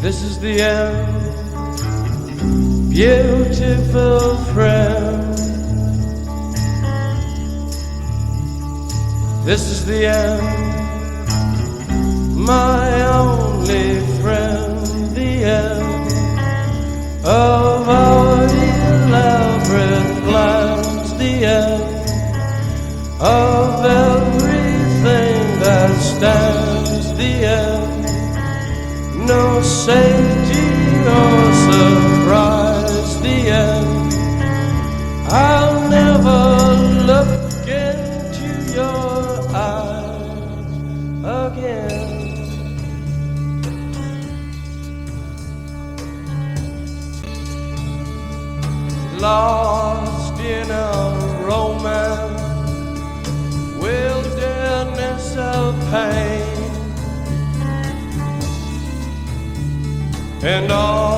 This is the end, beautiful friend. This is the end, my only friend. The end of our elaborate plans. The end of everything that stands. The end, no safety or surprise. The end, I'll never look into your eyes again. Lost in a romance, wilderness of pain, and all